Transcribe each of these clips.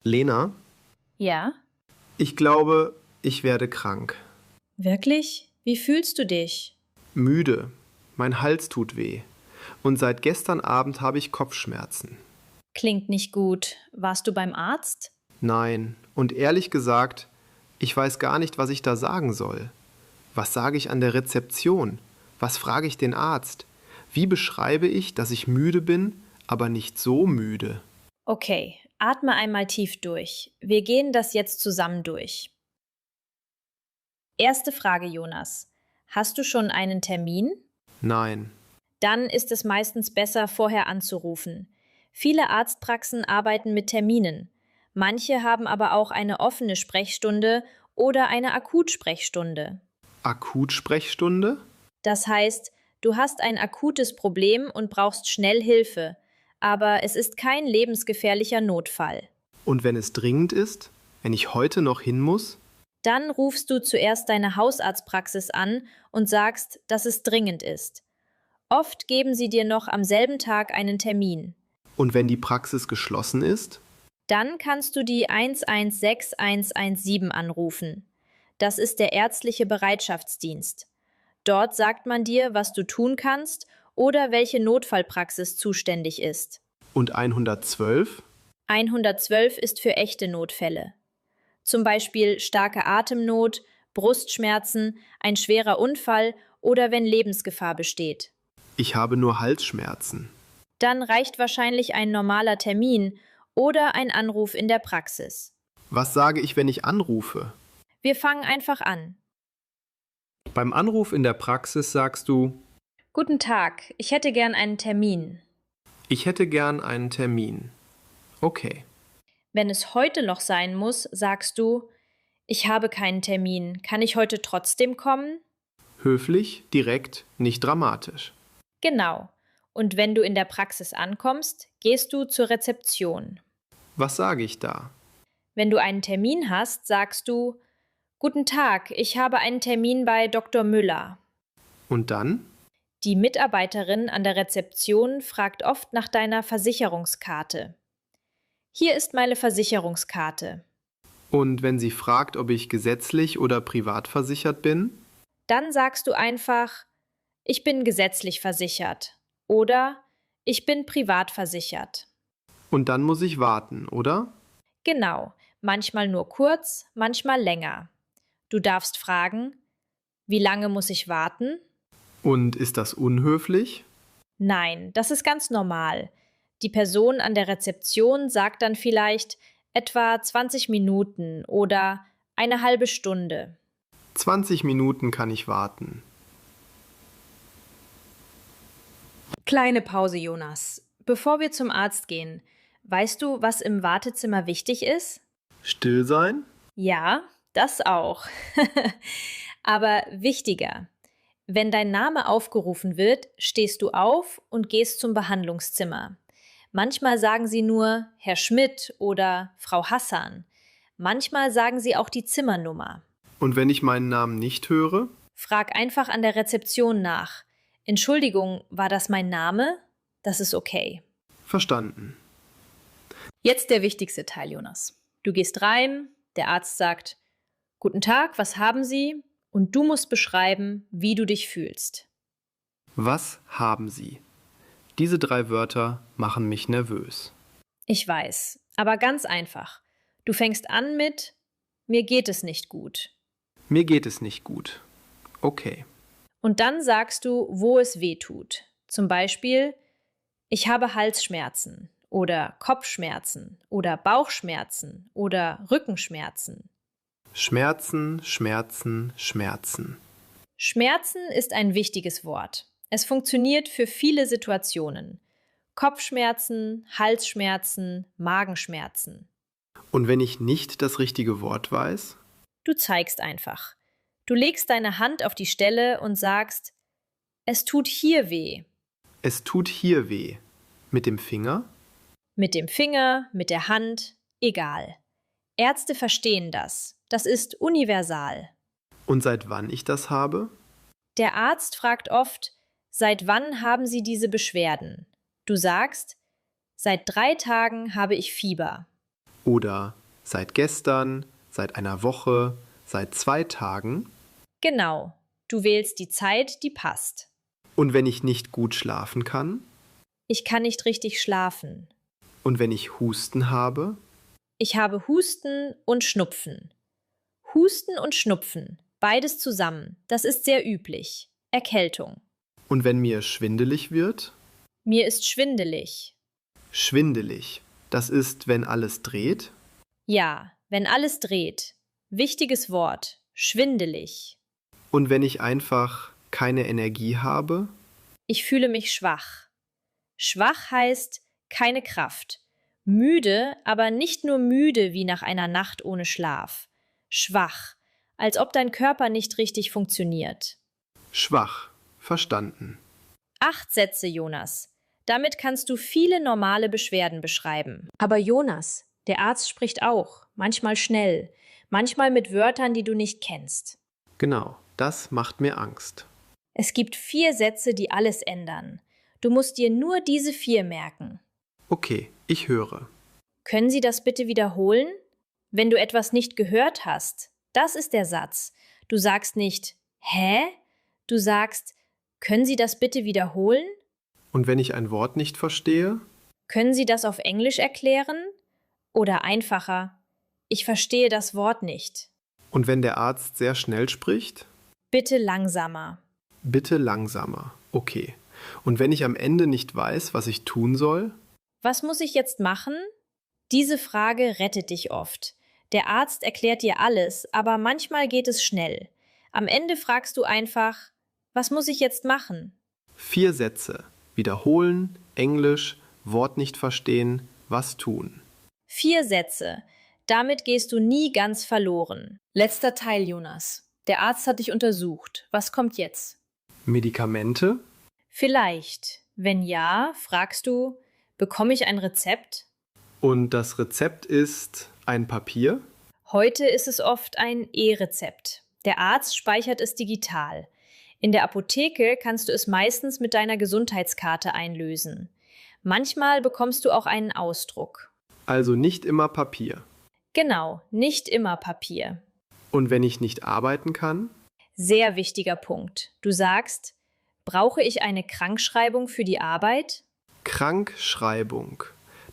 Lena, Ja, ich glaube, ich werde krank. wirklich? Wie fühlst du dich? Müde. Mein Hals tut weh. Und seit gestern Abend habe ich Kopfschmerzen. Klingt nicht gut. Warst du beim Arzt? Nein. Und ehrlich gesagt, ich weiß gar nicht, was ich da sagen soll. Was sage ich an der Rezeption? Was frage ich den Arzt? Wie beschreibe ich, dass ich müde bin, aber nicht so müde? Okay, atme einmal tief durch. Wir gehen das jetzt zusammen durch. Erste Frage, Jonas. Hast du schon einen Termin? Nein. Dann ist es meistens besser, vorher anzurufen. Viele Arztpraxen arbeiten mit Terminen. Manche haben aber auch eine offene Sprechstunde oder eine Akutsprechstunde. Akutsprechstunde? Das heißt, du hast ein akutes Problem und brauchst schnell Hilfe, aber es ist kein lebensgefährlicher Notfall. Und wenn es dringend ist? Wenn ich heute noch hin muss? Dann rufst du zuerst deine Hausarztpraxis an und sagst, dass es dringend ist. Oft geben sie dir noch am selben Tag einen Termin. Und wenn die Praxis geschlossen ist? Dann kannst du die 116117 anrufen. Das ist der ärztliche Bereitschaftsdienst. Dort sagt man dir, was du tun kannst oder welche Notfallpraxis zuständig ist. Und 112? 112 ist für echte Notfälle. Zum Beispiel starke Atemnot, Brustschmerzen, ein schwerer Unfall oder wenn Lebensgefahr besteht. Ich habe nur Halsschmerzen. Dann reicht wahrscheinlich ein normaler Termin oder ein Anruf in der Praxis. Was sage ich, wenn ich anrufe? Wir fangen einfach an. Beim Anruf in der Praxis sagst du, Guten Tag, ich hätte gern einen Termin. ich hätte gern einen Termin. Okay. Wenn es heute noch sein muss, sagst du, ich habe keinen Termin, kann ich heute trotzdem kommen? Höflich, direkt, nicht dramatisch. Genau. Und wenn du in der Praxis ankommst, gehst du zur Rezeption. Was sage ich da? Wenn du einen Termin hast, sagst du, Guten Tag, ich habe einen Termin bei Dr. Müller. Und dann? Die Mitarbeiterin an der Rezeption fragt oft nach deiner Versicherungskarte. Hier ist meine Versicherungskarte. Und wenn sie fragt, ob ich gesetzlich oder privat versichert bin? Dann sagst du einfach, ich bin gesetzlich versichert oder ich bin privat versichert. Und dann muss ich warten, oder? Genau, manchmal nur kurz, manchmal länger. Du darfst fragen, wie lange muss ich warten? Und ist das unhöflich? Nein, das ist ganz normal. Die Person an der Rezeption sagt dann vielleicht etwa 20 Minuten oder eine halbe Stunde. 20 Minuten kann ich warten. Kleine Pause, Jonas. Bevor wir zum Arzt gehen, weißt du, was im Wartezimmer wichtig ist? Still sein? Ja, das auch. Aber wichtiger. Wenn dein Name aufgerufen wird, stehst du auf und gehst zum Behandlungszimmer. Manchmal sagen sie nur Herr Schmidt oder Frau Hassan. Manchmal sagen sie auch die Zimmernummer. Und wenn ich meinen Namen nicht höre? Frag einfach an der Rezeption nach. Entschuldigung, war das mein Name? Das ist okay. Verstanden. Jetzt der wichtigste Teil, Jonas. Du gehst rein, der Arzt sagt, Guten Tag, was haben Sie? Und du musst beschreiben, wie du dich fühlst. Was haben Sie? Diese 3 Wörter machen mich nervös. Ich weiß, aber ganz einfach. Du fängst an mit Mir geht es nicht gut. Mir geht es nicht gut. Okay. Und dann sagst du, wo es weh tut. Zum Beispiel, ich habe Halsschmerzen oder Kopfschmerzen oder Bauchschmerzen oder Rückenschmerzen. Schmerzen, Schmerzen, Schmerzen. Schmerzen ist ein wichtiges Wort. Es funktioniert für viele Situationen. Kopfschmerzen, Halsschmerzen, Magenschmerzen. Und wenn ich nicht das richtige Wort weiß? Du zeigst einfach. Du legst deine Hand auf die Stelle und sagst, es tut hier weh. Es tut hier weh. Mit dem Finger? Mit dem Finger, mit der Hand, egal. Ärzte verstehen das. Das ist universal. Und seit wann ich das habe? Der Arzt fragt oft, seit wann haben Sie diese Beschwerden? Du sagst, seit 3 Tagen habe ich Fieber. Oder seit gestern, seit einer Woche, seit 2 Tagen. Genau, du wählst die Zeit, die passt. Und wenn ich nicht gut schlafen kann? Ich kann nicht richtig schlafen. Und wenn ich Husten habe? Ich habe Husten und Schnupfen. Husten und Schnupfen, beides zusammen, das ist sehr üblich. Erkältung. Und wenn mir schwindelig wird? Mir ist schwindelig. Schwindelig. Das ist, wenn alles dreht? Ja, wenn alles dreht. Wichtiges Wort. Schwindelig. Und wenn ich einfach keine Energie habe? Ich fühle mich schwach. Schwach heißt keine Kraft. Müde, aber nicht nur müde wie nach einer Nacht ohne Schlaf. Schwach, als ob dein Körper nicht richtig funktioniert. Schwach. Verstanden. 8 Sätze, Jonas. Damit kannst du viele normale Beschwerden beschreiben. Aber Jonas, der Arzt spricht auch, manchmal schnell, manchmal mit Wörtern, die du nicht kennst. Genau, das macht mir Angst. Es gibt 4 Sätze, die alles ändern. Du musst dir nur diese 4 merken. Okay, ich höre. Können Sie das bitte wiederholen? Wenn du etwas nicht gehört hast, das ist der Satz. Du sagst nicht, hä? Du sagst, können Sie das bitte wiederholen? Und wenn ich ein Wort nicht verstehe? Können Sie das auf Englisch erklären? Oder einfacher, ich verstehe das Wort nicht. Und wenn der Arzt sehr schnell spricht? Bitte langsamer. Bitte langsamer. Okay. Und wenn ich am Ende nicht weiß, was ich tun soll? Was muss ich jetzt machen? Diese Frage rettet dich oft. Der Arzt erklärt dir alles, aber manchmal geht es schnell. Am Ende fragst du einfach, was muss ich jetzt machen? 4 Sätze. Wiederholen, Englisch, Wort nicht verstehen, was tun. 4 Sätze. Damit gehst du nie ganz verloren. Letzter Teil, Jonas. Der Arzt hat dich untersucht. Was kommt jetzt? Medikamente? Vielleicht. Wenn ja, fragst du, bekomme ich ein Rezept? Und das Rezept ist ein Papier? Heute ist es oft ein E-Rezept. Der Arzt speichert es digital. In der Apotheke kannst du es meistens mit deiner Gesundheitskarte einlösen. Manchmal bekommst du auch einen Ausdruck. Also nicht immer Papier. Genau, nicht immer Papier. Und wenn ich nicht arbeiten kann? Sehr wichtiger Punkt. Du sagst, brauche ich eine Krankschreibung für die Arbeit? Krankschreibung.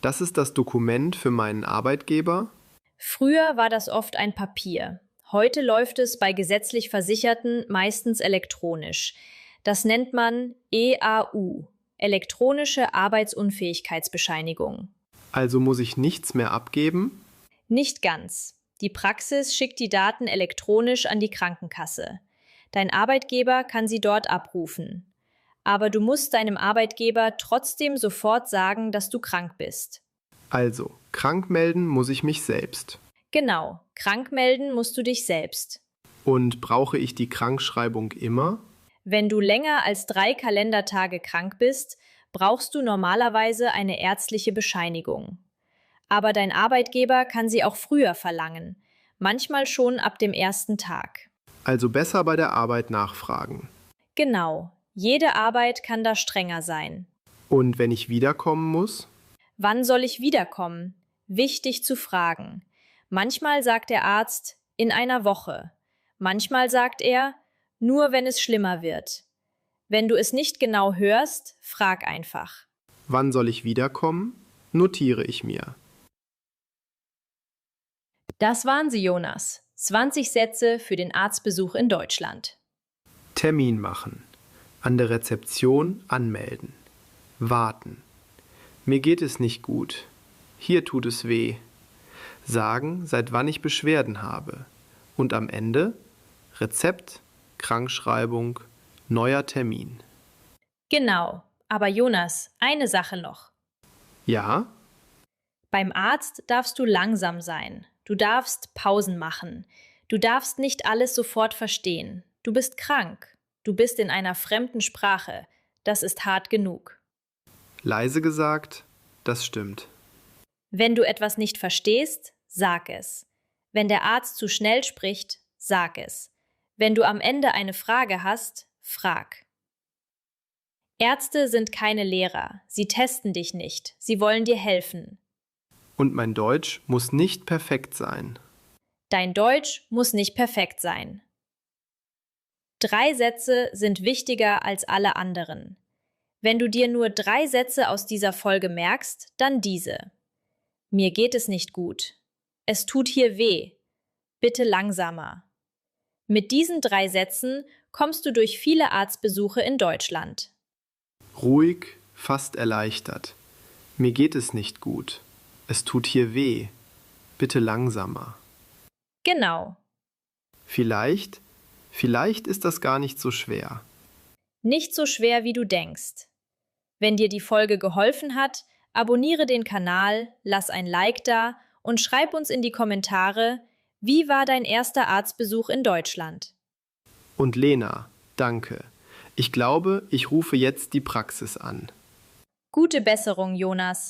Das ist das Dokument für meinen Arbeitgeber? Früher war das oft ein Papier. Heute läuft es bei gesetzlich Versicherten meistens elektronisch. Das nennt man EAU, elektronische Arbeitsunfähigkeitsbescheinigung. Also muss ich nichts mehr abgeben? Nicht ganz. Die Praxis schickt die Daten elektronisch an die Krankenkasse. Dein Arbeitgeber kann sie dort abrufen. Aber du musst deinem Arbeitgeber trotzdem sofort sagen, dass du krank bist. Also, krank melden muss ich mich selbst. Genau, krank melden musst du dich selbst. Und brauche ich die Krankschreibung immer? Wenn du länger als 3 Kalendertage krank bist, brauchst du normalerweise eine ärztliche Bescheinigung. Aber dein Arbeitgeber kann sie auch früher verlangen, manchmal schon ab dem 1. Tag. Also besser bei der Arbeit nachfragen. Genau, jede Arbeit kann da strenger sein. Und wenn ich wiederkommen muss? Wann soll ich wiederkommen? Wichtig zu fragen. Manchmal sagt der Arzt, in einer Woche. Manchmal sagt er, nur wenn es schlimmer wird. Wenn du es nicht genau hörst, frag einfach. Wann soll ich wiederkommen? Notiere ich mir. Das waren sie, Jonas. 20 Sätze für den Arztbesuch in Deutschland. Termin machen. An der Rezeption anmelden. Warten. Mir geht es nicht gut. Hier tut es weh. Sagen, seit wann ich Beschwerden habe. Und am Ende Rezept, Krankschreibung, neuer Termin. Genau, aber Jonas, eine Sache noch. Ja? Beim Arzt darfst du langsam sein. Du darfst Pausen machen. Du darfst nicht alles sofort verstehen. Du bist krank. Du bist in einer fremden Sprache. Das ist hart genug. Leise gesagt, das stimmt. Wenn du etwas nicht verstehst, sag es. Wenn der Arzt zu schnell spricht, sag es. Wenn du am Ende eine Frage hast, frag. Ärzte sind keine Lehrer. Sie testen dich nicht. Sie wollen dir helfen. Und mein Deutsch muss nicht perfekt sein. Dein Deutsch muss nicht perfekt sein. 3 Sätze sind wichtiger als alle anderen. Wenn du dir nur 3 Sätze aus dieser Folge merkst, dann diese. Mir geht es nicht gut. Es tut hier weh. Bitte langsamer. Mit diesen 3 Sätzen kommst du durch viele Arztbesuche in Deutschland. Ruhig, fast erleichtert. Mir geht es nicht gut. Es tut hier weh. Bitte langsamer. Genau. Vielleicht ist das gar nicht so schwer. Nicht so schwer, wie du denkst. Wenn dir die Folge geholfen hat, abonniere den Kanal, lass ein Like da und schreib uns in die Kommentare, wie war dein erster Arztbesuch in Deutschland? Und Lena, danke. Ich glaube, ich rufe jetzt die Praxis an. Gute Besserung, Jonas.